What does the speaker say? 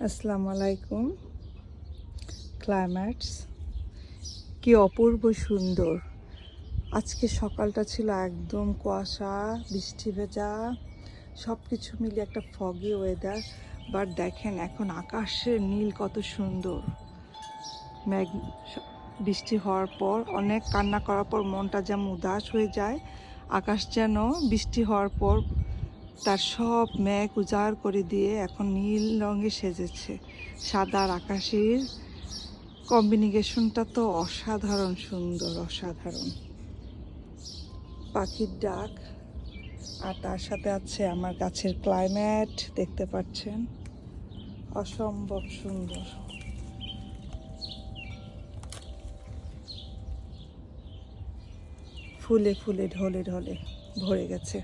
আসসালামু আলাইকুম। ক্লাইম্যাটস কি অপূর্ব সুন্দর। আজকে সকালটা ছিল একদম কুয়াশা, বৃষ্টি ভেজা, সব কিছু মিলে একটা ফগি ওয়েদার। বাট দেখেন এখন আকাশের নীল কত সুন্দর। মেঘ বৃষ্টি হওয়ার পর অনেক কান্না করার পর মনটা যেমন উদাস হয়ে যায়, আকাশ যেন বৃষ্টি হওয়ার পর তার সব মেঘ উজাড় করে দিয়ে এখন নীল রঙে সেজেছে। সাদা আর আকাশের কম্বিনেশনটা তো অসাধারণ সুন্দর, অসাধারণ। পাখির ডাক আর তার সাথে আছে আমার গাছের ক্লাইমেট, দেখতে পাচ্ছেন অসম্ভব সুন্দর। ফুলে ফুলে ঢলে ঢলে ভরে গেছে।